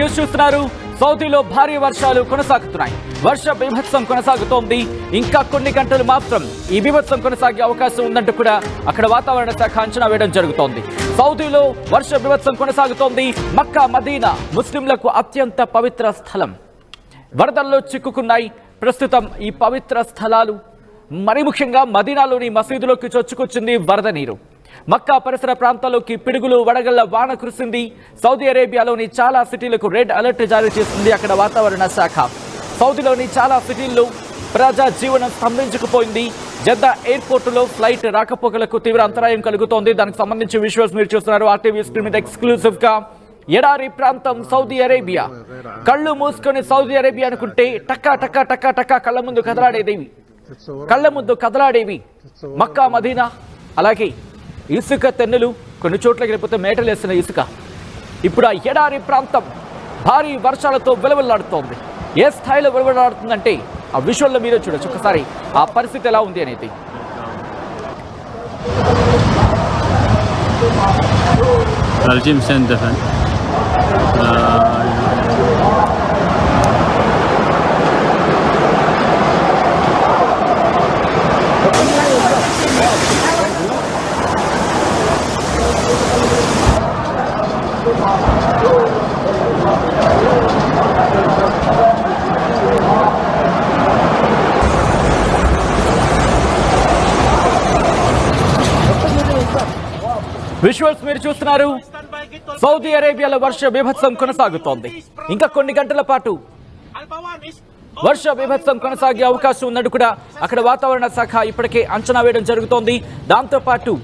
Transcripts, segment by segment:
News చూస్తున్నారు. సౌదీలో భారీ వర్షాలు కొనసాగుతున్నాయి. వర్ష బీభత్సం కొనసాగుతోంది. ఇంకా కొన్ని గంటలు మాత్రం ఈ బీభత్సం కొనసాగే అవకాశం ఉందంటూ కూడా అక్కడ వాతావరణ శాఖ అంచనా వేయడం జరుగుతోంది. సౌదీలో వర్ష బీభత్సం కొనసాగుతోంది. మక్కా మదీనా ముస్లింలకు అత్యంత పవిత్ర స్థలం. వరదల్లో చిక్కుకున్నాయి ప్రస్తుతం ఈ పవిత్ర స్థలాలు. మరి ముఖ్యంగా మదీనాలోని మసీదులోకి చొచ్చుకొచ్చింది వరద నీరు. మక్కా పరిసర ప్రాంతాల్లోకి పిడుగులు వడగళ్ల వాన కురిసింది. సౌదీ అరేబియాలోని చాలా సిటీలకు రెడ్ అలర్ట్ జారీ చేసింది అక్కడ వాతావరణ శాఖ. సౌదీలోని చాలా సిటీల్లో ప్రజా జీవనం స్తంభించుకుపోయింది. జద్దా ఎయిర్పోర్టులో ఫ్లైట్ రాకపోకలకు తీవ్ర అంతరాయం కలుగుతోంది. దానికి సంబంధించి విజువల్స్ మీరు చూస్తున్నారు RTV స్క్రీన్ మీద ఎక్స్క్లూసివ్ గా. ఎడారి ప్రాంతం సౌదీ అరేబియా. కళ్ళు మూసుకొని సౌదీ అరేబియా అనుకుంటే టక్కా టక్కా టక్కా టక్కా కళ్ళ ముందు కదలాడేవి మక్కా మదీనా. అలాగే ఇసుక తెన్నులు, కొన్ని చోట్లకి లేకపోతే మేటలేసిన ఇసుక. ఇప్పుడు ఆ ఎడారి ప్రాంతం భారీ వర్షాలతో విలవిల్లాడుతోంది. ఏ స్థాయిలో విలవిల్లాడుతుందంటే ఆ విజువల్లో మీరే చూడొచ్చు ఒకసారి ఆ పరిస్థితి ఎలా ఉంది అనేది. విజువల్స్ మీరు చూస్తున్నారు. సౌదీ అరేబియాలో వర్ష బీభత్సం కొనసాగుతోంది. ఇంకా కొన్ని గంటల పాటు వర్ష బీభత్సం కొనసాగే అవకాశం ఉందంటూ కూడా అక్కడ వాతావరణ శాఖ ఇప్పటికే అంచనా వేయడం జరుగుతోంది. దాంతోపాటు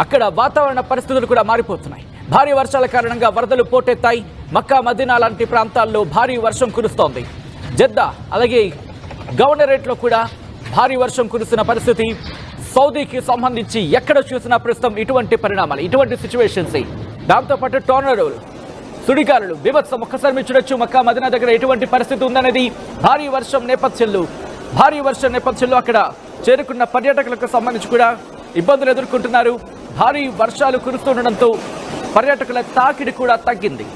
అక్కడ వాతావరణ పరిస్థితులు కూడా మారిపోతున్నాయి. భారీ వర్షాల కారణంగా వరదలు పోటెత్తాయి. మక్కా మదీనా లాంటి ప్రాంతాల్లో భారీ వర్షం కురుస్తోంది. జద్దా అలాగే గవర్నరేట్లో కూడా భారీ వర్షం కురుస్తున్న పరిస్థితి. సౌదీకి సంబంధించి ఎక్కడ చూసినా ప్రస్తుతం ఇటువంటి పరిణామాలు, ఇటువంటి సిచ్యువేషన్స్. దాంతోపాటు టోర్నడోలు, సుడిగాలులు, బీభత్సం ఒక్కసారి మీరు చూడొచ్చు. మక్కా మదీనా దగ్గర ఎటువంటి పరిస్థితి ఉందనేది భారీ వర్షం నేపథ్యంలో అక్కడ చేరుకున్న పర్యాటకులకు సంబంధించి కూడా ఇబ్బందులు ఎదుర్కొంటున్నారు. భారీ వర్షాలు కురుస్తుండడంతో పర్యాటకుల తాకిడి కూడా తగ్గింది.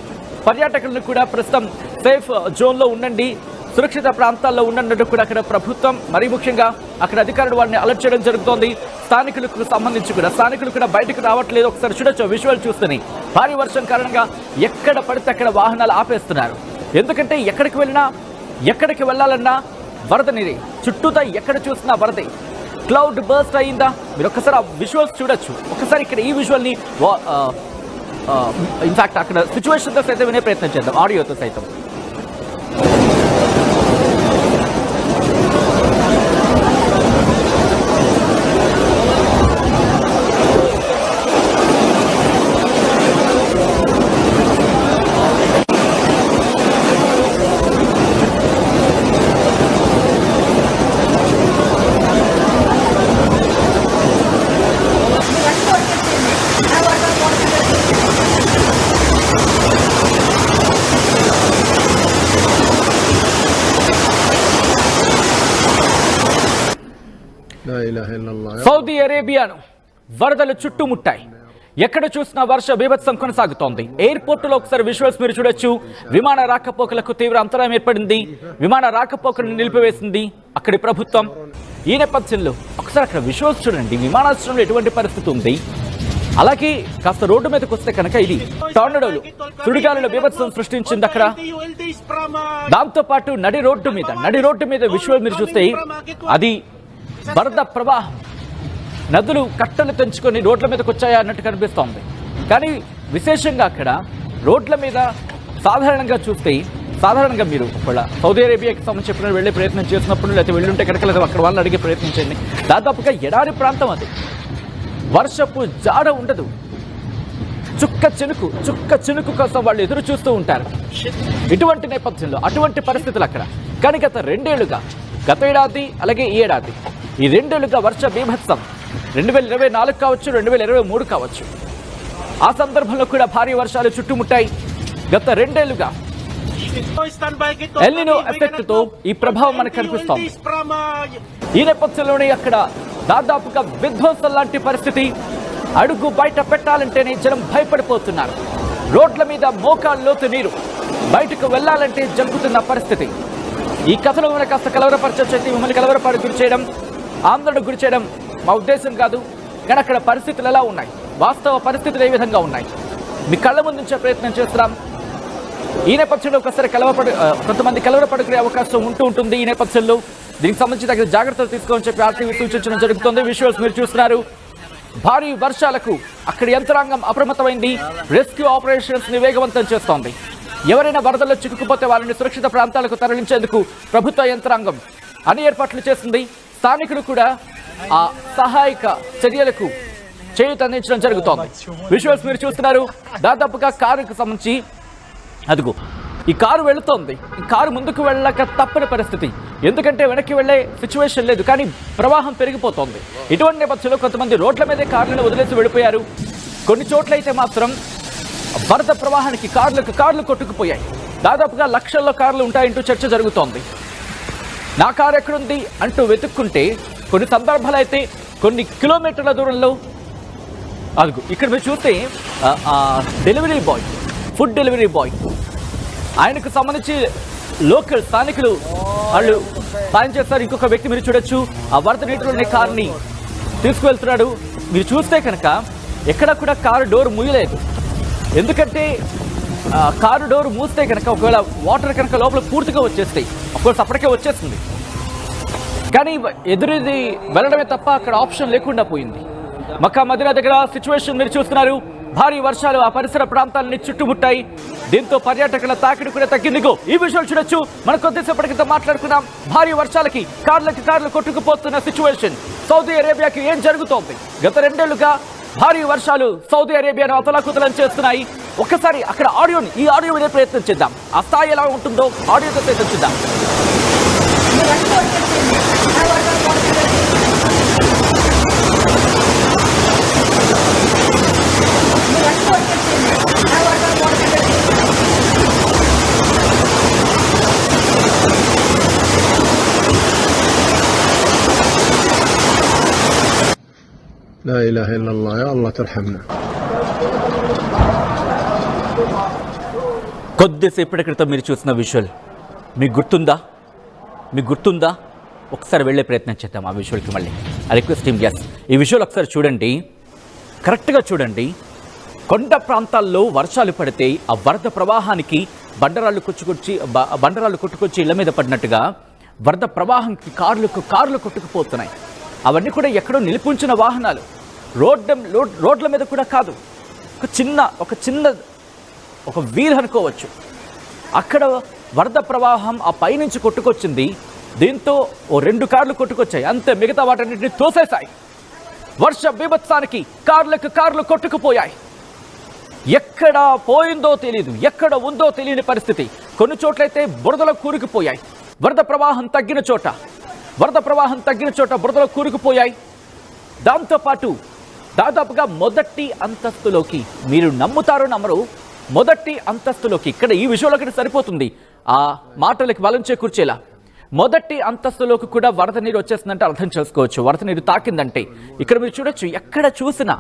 పర్యాటకులను కూడా ప్రస్తుతం సేఫ్ జోన్లో ఉండండి, సురక్షిత ప్రాంతాల్లో ఉండన్నట్టు కూడా అక్కడ ప్రభుత్వం, మరీ ముఖ్యంగా అక్కడ అధికారులు వారిని అలర్ట్ చేయడం జరుగుతోంది. స్థానికులకు సంబంధించి కూడా స్థానికులు కూడా బయటకు రావట్లేదు. ఒకసారి చూడొచ్చు విజువల్ చూస్తేనే. భారీ వర్షం కారణంగా ఎక్కడ పడితే అక్కడ వాహనాలు ఆపేస్తున్నారు. ఎందుకంటే ఎక్కడికి వెళ్ళాలన్నా వరద నీరే, చుట్టూతా ఎక్కడ చూసినా వరదే. క్లౌడ్ బర్స్ట్ అయిందా? మీరు ఒక్కసారి ఆ విజువల్స్ చూడొచ్చు. ఒకసారి ఇక్కడ ఈ విజువల్ని ఇన్ఫాక్ట్ అక్కడ సిచ్యువేషన్తో సైతం వినే ప్రయత్నం చేద్దాం, ఆడియోతో సైతం. సౌదీ అరేబియాను వరదలు చుట్టుముట్టాయి. ఎక్కడ చూసినా వర్ష బీభత్సం కొనసాగుతోంది. ఎయిర్పోర్టులో ఒకసారి విజువల్స్ మీరు చూడొచ్చు. విమాన రాకపోకలకు తీవ్ర అంతరాయం ఏర్పడింది. విమాన రాకపోకలను నిలిపివేసింది అక్కడి ప్రభుత్వం. ఈ నేపథ్యంలో ఒకసారి అక్కడ విజువల్స్ చూడండి. విమానాశ్రయంలో ఎటువంటి పరిస్థితి ఉంది. అలాగే కాస్త రోడ్డు మీదకి వస్తే కనుక ఇది టోర్నడోలు, సుడిగాలుల బీభత్సం సృష్టించింది అక్కడ. దాంతో పాటు నడి రోడ్డు మీద విజువల్ మీరు చూస్తే అది వరద ప్రవాహం. నదులు కట్టలు తెంచుకొని రోడ్ల మీదకి వచ్చాయా అన్నట్టు కనిపిస్తోంది. కానీ విశేషంగా అక్కడ రోడ్ల మీద సాధారణంగా మీరు ఒకవేళ సౌదీ అరేబియాకి సంబంధించి ఎప్పుడైనా వెళ్ళే ప్రయత్నం చేసినప్పుడు, లేకపోతే వెళ్ళుంటే కనుక లేదా అక్కడ వాళ్ళని అడిగే ప్రయత్నం చేయండి. దాదాపుగా ఎడారి ప్రాంతం అది. వర్షపు జాడ ఉండదు. చుక్క చినుకు కోసం వాళ్ళు ఎదురు చూస్తూ ఉంటారు. ఇటువంటి నేపథ్యంలో అటువంటి పరిస్థితులు అక్కడ. కానీ గత ఏడాది అలాగే ఈ ఏడాది, ఈ 2 ఏళ్లుగా వర్ష బీభత్సం 2024 కావచ్చు, 2023 కావచ్చు, ఆ సందర్భంలో కూడా భారీ వర్షాలు చుట్టుముట్టాయి. గత 2 ఏళ్లుగా ఎల్ నినో ఎఫెక్ట్ తో ఈ ప్రభావం మనకు కనిపిస్తోంది. ఈ నేపథ్యంలోనే అక్కడ దాదాపుగా విధ్వంసం లాంటి పరిస్థితి. అడుగు బయట పెట్టాలంటేనే జనం భయపడిపోతున్నారు. రోడ్ల మీద మోకాళ్ళలోతు నీరు, బయటకు వెళ్లాలంటే జరుగుతున్న పరిస్థితి. ఈ కథలో మిమ్మల్ని కాస్త కలవరపరచొచ్చైతే మిమ్మల్ని కలవరపాటు గురి చేయడం, ఆందోళనకు గురి చేయడం మా ఉద్దేశం కాదు. కానీ అక్కడ పరిస్థితులు ఎలా ఉన్నాయి, వాస్తవ పరిస్థితులు ఏ విధంగా ఉన్నాయి మీ కళ్ళ ముందుంచే ప్రయత్నం చేస్తున్నాం. ఈ నేపథ్యంలో ఒకసారి కొంతమంది కలవరపడుకునే అవకాశం ఉంటుంది. ఈ నేపథ్యంలో దీనికి సంబంధించి తగిన జాగ్రత్తలు తీసుకోవాలని చెప్పి ఆర్టీవీ సూచించడం జరుగుతుంది. విజువల్స్ మీరు చూస్తున్నారు. భారీ వర్షాలకు అక్కడ యంత్రాంగం అప్రమత్తమైంది. రెస్క్యూ ఆపరేషన్స్ ని వేగవంతం చేస్తోంది. ఎవరైనా వరదల్లో చిక్కుకుపోతే వారిని సురక్షిత ప్రాంతాలకు తరలించేందుకు ప్రభుత్వ యంత్రాంగం అన్ని ఏర్పాట్లు చేస్తుంది. స్థానికులు కూడా ఆ సహాయక చర్యలకు చేయూత అందించడం జరుగుతోంది. విజువల్స్ మీరు చూస్తున్నారు. దాదాపుగా కారుకు సంబంధించి అదిగో ఈ కారు వెళుతోంది. ఈ కారు ముందుకు వెళ్ళక తప్పని పరిస్థితి, ఎందుకంటే వెనక్కి వెళ్లే సిచ్యువేషన్ లేదు, కానీ ప్రవాహం పెరిగిపోతోంది. ఇటువంటి నేపథ్యంలో కొంతమంది రోడ్ల మీదే కార్లను వదిలేసి వెళ్ళిపోయారు. కొన్ని చోట్ల అయితే మాత్రం వరద ప్రవాహానికి కార్లు కొట్టుకుపోయాయి. దాదాపుగా లక్షల్లో కార్లు ఉంటాయంటూ చర్చ జరుగుతోంది. నా కారు ఎక్కడుంది అంటూ వెతుక్కుంటే కొన్ని సందర్భాలు అయితే కొన్ని కిలోమీటర్ల దూరంలో అదుగు ఇక్కడ మీరు చూస్తే delivery boy, food delivery boy, ఆయనకు సంబంధించి లోకల్ స్థానికులు వాళ్ళు సాయం చేస్తారు. ఇంకొక వ్యక్తి మీరు చూడొచ్చు ఆ వరద నీటిలోని కారుని తీసుకువెళ్తున్నాడు. మీరు చూస్తే కనుక ఎక్కడ కూడా కారు డోర్ మూయలేదు. ఎందుకంటే కారు డోర్ మూస్తే కనుక ఒకవేళ వాటర్ కనుక లోపల పూర్తిగా వచ్చేస్తాయి. అఫ్కోర్స్ అప్పటికే వచ్చేస్తుంది, కానీ ఎదురుది వెళ్ళడమే తప్ప అక్కడ ఆప్షన్ లేకుండా పోయింది. మక్కా మదీనా దగ్గర సిచ్యువేషన్ మీరు చూస్తున్నారు. భారీ వర్షాలు ఆ పరిసర ప్రాంతాలని చుట్టుముట్టాయి. దీంతో పర్యాటకుల తాకిడి కూడా తగ్గింది. ఈ విషయాలు చూడొచ్చు. మనం కొద్దిసేపటి క్రితం మాట్లాడుకున్నాం. భారీ వర్షాలకి కార్లు కొట్టుకుపోతున్న సిచ్యువేషన్. సౌదీ అరేబియాకి ఏం జరుగుతోంది? గత 2 ఏళ్లుగా భారీ వర్షాలు సౌదీ అరేబియాను అతలాకుతలం చేస్తున్నాయి. ఒక్కసారి అక్కడ ఈ ఆడియో వినే ప్రయత్నం చేద్దాం. ఆ స్థాయి ఎలా ఉంటుందో ఆడియోతో ప్రయత్నం చేద్దాం. لا إله إلا الله يا الله ترحمنا. కొద్దిసేపటి క్రితం మీరు చూసిన విజువల్ మీకు గుర్తుందా? ఒకసారి వెళ్ళే ప్రయత్నం చేద్దాం ఆ విజువల్కి మళ్ళీ. ఆ రిక్వెస్ట్ టీమ్ ఈ విజువల్ ఒకసారి చూడండి, కరెక్ట్గా చూడండి. కొండ ప్రాంతాల్లో వర్షాలు పడితే ఆ వరద ప్రవాహానికి బండరాళ్ళు కొట్టుకొచ్చి ఇళ్ల మీద పడినట్టుగా వరద ప్రవాహానికి కార్లు కొట్టుకుపోతున్నాయి. అవన్నీ కూడా ఎక్కడో నిలిపించిన వాహనాలు. రోడ్ల మీద కూడా కాదు, ఒక వీల్ అనుకోవచ్చు. అక్కడ వరద ప్రవాహం ఆ పైనుంచి కొట్టుకొచ్చింది. దీంతో 2 కార్లు కొట్టుకొచ్చాయి, అంతే. మిగతా వాటన్నిటిని తోసేశాయి. వర్ష బీభత్సానికి కార్లు కొట్టుకుపోయాయి. ఎక్కడ పోయిందో తెలియదు, ఎక్కడ ఉందో తెలియని పరిస్థితి. కొన్ని చోట్లయితే బురదలో కూరుకుపోయాయి. వరద ప్రవాహం తగ్గిన చోట బురదలో కూరుకుపోయాయి. దాంతోపాటు దాదాపుగా మొదటి అంతస్తులోకి, మీరు నమ్ముతారో నమ్మరు, మొదటి అంతస్తులోకి, ఇక్కడ ఈ విషయంలోకి సరిపోతుంది ఆ మాటలకి బలం చేకూర్చేలా, మొదటి అంతస్తులోకి కూడా వరద నీరు వచ్చేస్తుందంటే అర్థం చేసుకోవచ్చు. వరద నీరు తాకిందంటే ఇక్కడ మీరు చూడొచ్చు, ఎక్కడ చూసినా.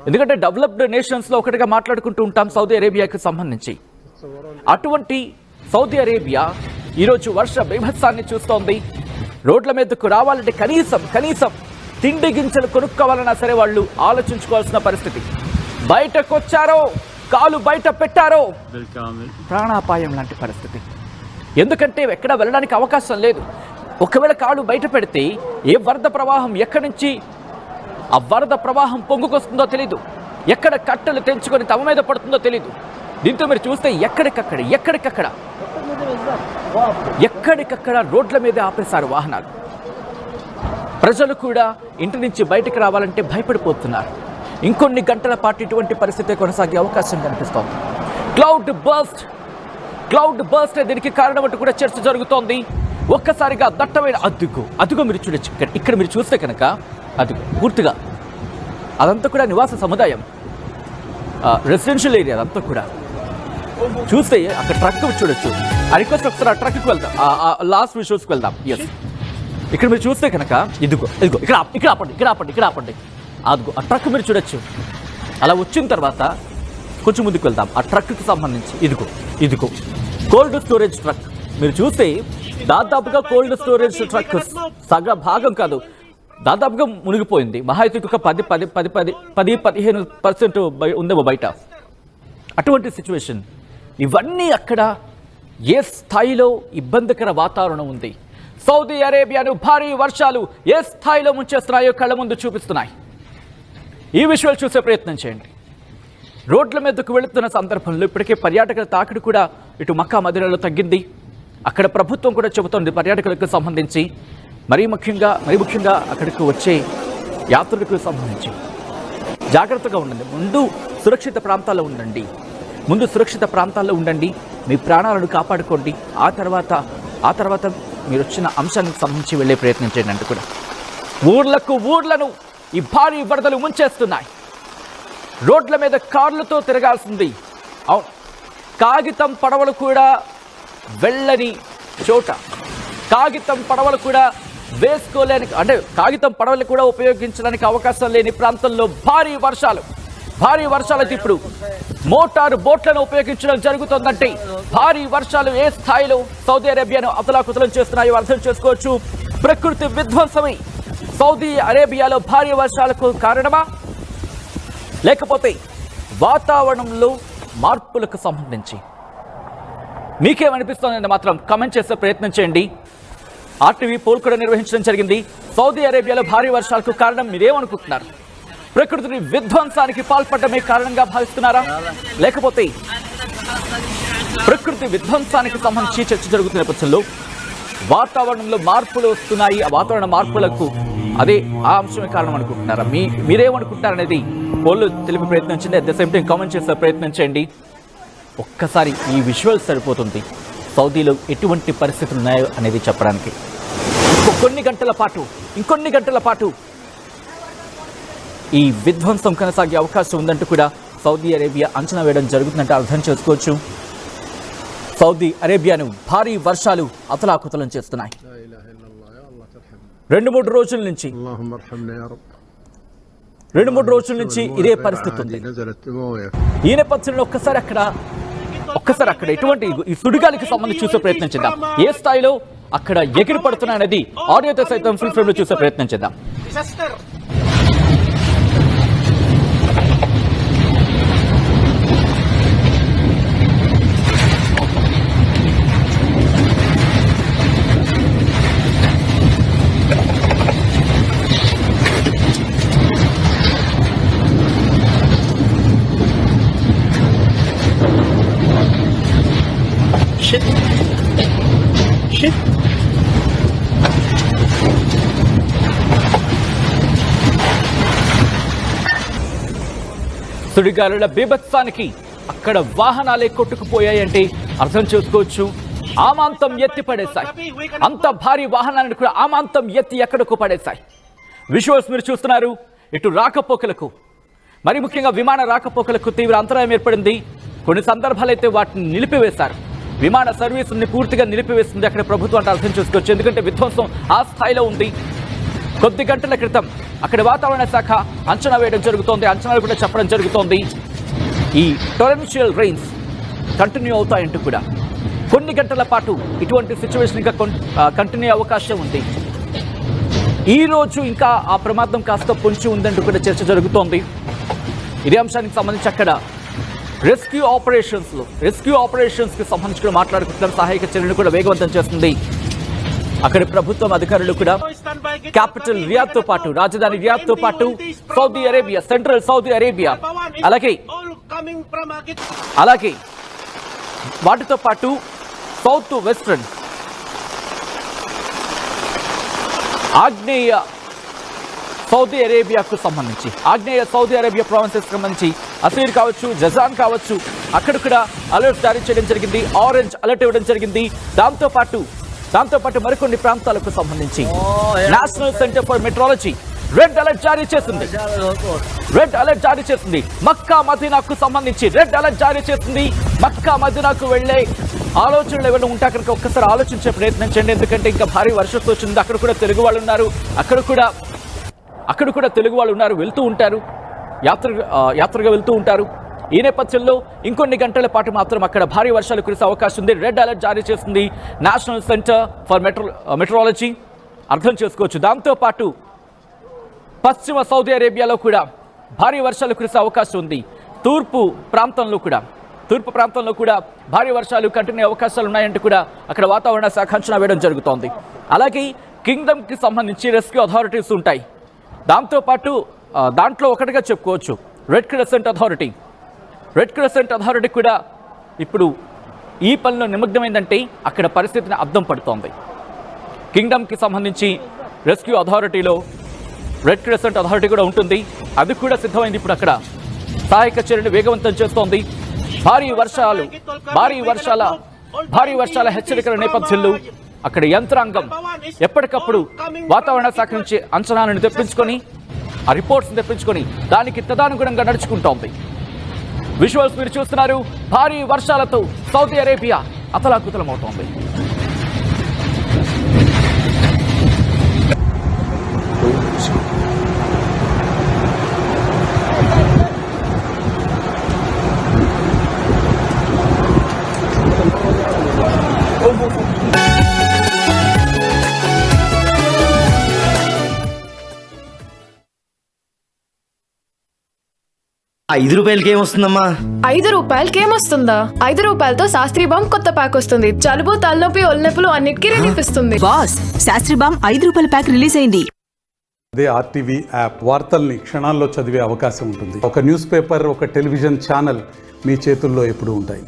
ఎందుకంటే డెవలప్డ్ నేషన్స్లో ఒకటిగా మాట్లాడుకుంటూ ఉంటాం సౌదీ అరేబియాకి సంబంధించి. అటువంటి సౌదీ అరేబియా ఈరోజు వర్ష బీభత్సాన్ని చూస్తోంది. రోడ్ల మీదకు రావాలంటే కనీసం తిండి గింజలు కొనుక్కోవాలన్నా సరే వాళ్ళు ఆలోచించుకోవాల్సిన పరిస్థితి. బయటకు వచ్చారో, కాలు బయట పెట్టారో ప్రాణాపాయం లాంటి పరిస్థితి. ఎందుకంటే ఎక్కడ వెళ్ళడానికి అవకాశం లేదు. ఒకవేళ కాలు బయట పెడితే ఏ వరద ప్రవాహం ఎక్కడి నుంచి ఆ వరద ప్రవాహం పొంగుకొస్తుందో తెలీదు, ఎక్కడ కట్టలు తెంచుకొని తమ మీద పడుతుందో తెలీదు. దీంతో మీరు చూస్తే ఎక్కడికక్కడ రోడ్ల మీద ఆపేశారు వాహనాలు. ప్రజలు కూడా ఇంటి నుంచి బయటకు రావాలంటే భయపడిపోతున్నారు. ఇంకొన్ని గంటల పాటు ఇటువంటి పరిస్థితి కొనసాగే అవకాశం కనిపిస్తోంది. క్లౌడ్ బర్స్ట్ దీనికి కారణం అంటూ కూడా చర్చ జరుగుతోంది. ఒక్కసారిగా దట్టమైన అదుగో మీరు చూడొచ్చు. ఇక్కడ మీరు చూస్తే కనుక పూర్తిగా అదంతా కూడా నివాస సముదాయం, రెసిడెన్షియల్ ఏరియా అదంతా కూడా. చూస్తే అక్కడ ట్రక్ చూడొచ్చు. ఆ రిక్వెస్ట్ ఒకసారి ఆ ట్రక్కి వెళ్దాం, లాస్ట్ విజువల్స్కి వెళ్దాం. ఎస్, ఇక్కడ మీరు చూస్తే కనుక ఇక్కడ ఆపండి. అదిగో ఆ ట్రక్ మీరు చూడొచ్చు. అలా వచ్చిన తర్వాత కొంచెం ముందుకు వెళ్దాం. ఆ ట్రక్కి సంబంధించి ఇదిగో కోల్డ్ స్టోరేజ్ ట్రక్ మీరు చూస్తే దాదాపుగా కోల్డ్ స్టోరేజ్ ట్రక్ సగ భాగం కాదు, దాదాపుగా మునిగిపోయింది. మహా అయితే ఒక 10-15% ఉందేమో బయట. అటువంటి సిచ్యువేషన్. ఇవన్నీ అక్కడ ఏ స్థాయిలో ఇబ్బందికర వాతావరణం ఉంది. సౌదీ అరేబియాను భారీ వర్షాలు ఏ స్థాయిలో ముంచేస్తున్నాయో కళ్ళ ముందు చూపిస్తున్నాయి. ఈ విషయాలు చూసే ప్రయత్నం చేయండి. రోడ్ల మీదకు వెళుతున్న సందర్భంలో ఇప్పటికే పర్యాటకుల తాకిడి కూడా ఇటు మక్కా మదీనాలో తగ్గింది. అక్కడ ప్రభుత్వం కూడా చెబుతోంది పర్యాటకులకు సంబంధించి, మరీ ముఖ్యంగా అక్కడికి వచ్చే యాత్రికులకు సంబంధించి జాగ్రత్తగా ఉండండి. ముందు సురక్షిత ప్రాంతాల్లో ఉండండి. మీ ప్రాణాలను కాపాడుకోండి. ఆ తర్వాత మీరు వచ్చిన అంశానికి సంబంధించి వెళ్ళే ప్రయత్నం చేయండి అంటూ కూడా. ఊర్లను ఈ భారీ వరదలు ముంచేస్తున్నాయి. రోడ్ల మీద కార్లతో తిరగాల్సింది. అవును, కాగితం పడవలు కూడా వెళ్ళని చోట, కాగితం పడవలు కూడా వేసుకోలేని, అంటే కాగితం పడవలు కూడా ఉపయోగించడానికి అవకాశం లేని ప్రాంతంలో భారీ వర్షాలకి ఇప్పుడు మోటారు బోట్లను ఉపయోగించడం జరుగుతుందంటే భారీ వర్షాలు ఏ స్థాయిలో సౌదీ అరేబియాను అతలాకుతలం చేస్తున్నాయో అర్థం చేసుకోవచ్చు. ప్రకృతి విధ్వంసమై సౌదీ అరేబియాలో భారీ వర్షాలకు కారణమా, లేకపోతే వాతావరణంలో మార్పులకు సంబంధించి మీకేమనిపిస్తోందని మాత్రం కామెంట్ చేసే ప్రయత్నం చేయండి. ఆర్టీవీ పోల్ కూడా నిర్వహించడం జరిగింది. సౌదీ అరేబియాలో భారీ వర్షాలకు కారణం మీరేమనుకుంటున్నారు? ప్రకృతిని విధ్వంసానికి పాల్పడమే కారణంగా భావిస్తున్నారా, లేకపోతే ప్రకృతి విధ్వంసానికి సంబంధించి చర్చ జరుగుతున్న నేపథ్యంలో వాతావరణంలో మార్పులు వస్తున్నాయి, ఆ వాతావరణ మార్పులకు అదే ఆ అంశమే కారణం అనుకుంటున్నారా? మీరేమనుకుంటున్నారనేది పోల్లో తెలిపే ప్రయత్నం చేయండి. At the same time comment చేసే ప్రయత్నం చేయండి. ఒక్కసారి ఈ విజువల్స్ సరిపోతుంది సౌదీలో ఎటువంటి పరిస్థితులు ఉన్నాయో అనేది చెప్పడానికి. ఇంకొన్ని గంటల పాటు ఈ విధ్వంసం కొనసాగే అవకాశం ఉందంటూ కూడా సౌదీ అరేబియా అంచనా వేయడం జరుగుతుందంటే అర్థం చేసుకోవచ్చు. సౌదీ అరేబియాను భారీ వర్షాలు అతలాకుతలం చేస్తున్నాయి. 2-3 రోజుల నుంచి ఇదే పరిస్థితి ఉంది. ఈ నేపథ్యంలో ఒక్కసారి అక్కడ ఎటువంటి ఈ సుడిగాలికి సంబంధించి చూసే ప్రయత్నం చేద్దాం. ఏ స్థాయిలో అక్కడ ఎగిరి పడుతున్నాయనేది ఆడియోతో సైతం ఫుల్ ఫ్రేమ్ లో చూసే ప్రయత్నం చేద్దాం. Shit. సుడిగాలుల బీభత్సానికి అక్కడ వాహనాలే కొట్టుకుపోయాయంటే అర్థం చేసుకోవచ్చు. ఆమాంతం ఎత్తి పడేశాయి. అంత భారీ వాహనాలను కూడా ఆమాంతం ఎత్తి ఎక్కడికో పడేశాయి. విజువల్స్ మీరు చూస్తున్నారు. ఇటు రాకపోకలకు, మరి ముఖ్యంగా విమాన రాకపోకలకు తీవ్ర అంతరాయం ఏర్పడింది. కొన్ని సందర్భాలైతే వాటిని నిలిపివేశారు. విమాన సర్వీసుని పూర్తిగా నిలిపివేస్తుంది అక్కడ ప్రభుత్వం అంటే అర్థం చేసుకోవచ్చు. ఎందుకంటే విధ్వంసం ఆ స్థాయిలో ఉంది. కొద్ది గంటల క్రితం అక్కడ వాతావరణ శాఖ అంచనా వేయడం జరుగుతోంది. అంచనాలు కూడా చెప్పడం జరుగుతోంది. ఈ టొరెన్షియల్ రెయిన్స్ కంటిన్యూ అవుతాయంటూ కూడా కొన్ని గంటల పాటు ఇటువంటి సిచ్యువేషన్ ఇంకా కంటిన్యూ అవకాశం ఉంది. ఈ రోజు ఇంకా ఆ ప్రమాదం కాస్త పొంచి ఉందంటూ కూడా చర్చ జరుగుతోంది. ఇదే అంశానికి సంబంధించి అక్కడ రెస్క్యూ ఆపరేషన్స్ కి సంబంధించి కూడా మాట్లాడుకుంటున్నారు. సహాయక చర్యలు కూడా వేగవంతం చేస్తుంది అక్కడి ప్రభుత్వం అధికారులు కూడా. క్యాపిటల్ రియాద్ తో పాటు, రాజధాని రియాద్ తో పాటు Saudi Arabia, central Saudi Arabia, అలాగే వాటితో పాటు సౌత్ వెస్ట్రన్ ఆగ్నేయ సౌదీ అరేబియాకు సంబంధించి, ఆగ్నేయ సౌదీ అరేబియా ప్రావిన్సెస్ సంబంధించి అసీర్ కావచ్చు, జజాన్ కావచ్చు, అక్కడ కూడా అలర్ట్ జారీ చేయడం జరిగింది. ఆరెంజ్ అలర్ట్ ఇవ్వడం జరిగింది. దాంతో పాటు మరికొన్ని ప్రాంతాలకు సంబంధించి national centre for meteorology red alert జారీ చేసింది. మక్కా మదీనాకు సంబంధించి రెడ్ అలర్ట్ జారీ చేసింది. మక్కా మదీనాకు వెళ్లే ఆలోచనలు ఎవరైనా ఉంటే అక్కడికి ఒక్కసారి ఆలోచించే ప్రయత్నం చేయండి. ఎందుకంటే ఇంకా భారీ వర్షం వచ్చింది. అక్కడ కూడా తెలుగు వాళ్ళు ఉన్నారు. అక్కడ కూడా తెలుగు వాళ్ళు ఉన్నారు, వెళ్తూ ఉంటారు, యాత్రగా వెళ్తూ ఉంటారు. ఈ నేపథ్యంలో ఇంకొన్ని గంటల పాటు మాత్రం అక్కడ భారీ వర్షాలు కురిసే అవకాశం ఉంది. రెడ్ అలర్ట్ జారీ చేస్తుంది నేషనల్ సెంటర్ ఫర్ మెట్రాలజీ. అర్థం చేసుకోవచ్చు. దాంతోపాటు పశ్చిమ సౌదీ అరేబియాలో కూడా భారీ వర్షాలు కురిసే అవకాశం ఉంది. తూర్పు ప్రాంతంలో కూడా భారీ వర్షాలు కంటిన్యూ అవకాశాలు ఉన్నాయంటూ కూడా అక్కడ వాతావరణ శాఖ అంచనా వేయడం జరుగుతోంది. అలాగే కింగ్డమ్కి సంబంధించి రెస్క్యూ అథారిటీస్ ఉంటాయి. దాంతోపాటు దాంట్లో ఒకటిగా చెప్పుకోవచ్చు రెడ్ క్రెసెంట్ అథారిటీ కూడా ఇప్పుడు ఈ పనిలో నిమగ్నమైందంటే అక్కడ పరిస్థితిని అద్దం పడుతోంది. కింగ్డమ్కి సంబంధించి రెస్క్యూ అథారిటీలో రెడ్ క్రెసెంట్ అథారిటీ కూడా ఉంటుంది. అది కూడా సిద్ధమైంది. ఇప్పుడు అక్కడ సహాయక చర్యలు వేగవంతం చేస్తోంది. భారీ వర్షాల హెచ్చరికల నేపథ్యంలో అక్కడ యంత్రాంగం ఎప్పటికప్పుడు వాతావరణ శాఖ నుంచి అంచనాలను తెప్పించుకొని ఆ రిపోర్ట్స్ తెప్పించుకొని దానికి తదనుగుణంగా నడుచుకుంటోంది. విజువల్స్ మీరు చూస్తున్నారు. భారీ వర్షాలతో సౌదీ అరేబియా అతలాకుతలమవుతోంది. ₹5 ఏమొస్తుందమ్మా? ₹5 5 రూపాయలతో శాస్త్రీ బామ్ కొత్త ప్యాక్ వస్తుంది. జలుబు, తలనొప్పి, ఒళ్ళనొప్పులు అన్నిటికీ రిలీఫ్ ఇస్తుంది. Boss, Shastri balm ₹5 pack release అయింది. అదే ఆర్టీవీ యాప్ వార్తల్ని క్షణాల్లో చదివే అవకాశం ఉంటుంది. ఒక న్యూస్ పేపర్, ఒక టెలివిజన్ ఛానల్ మీ చేతుల్లో ఎప్పుడూ ఉంటాయి.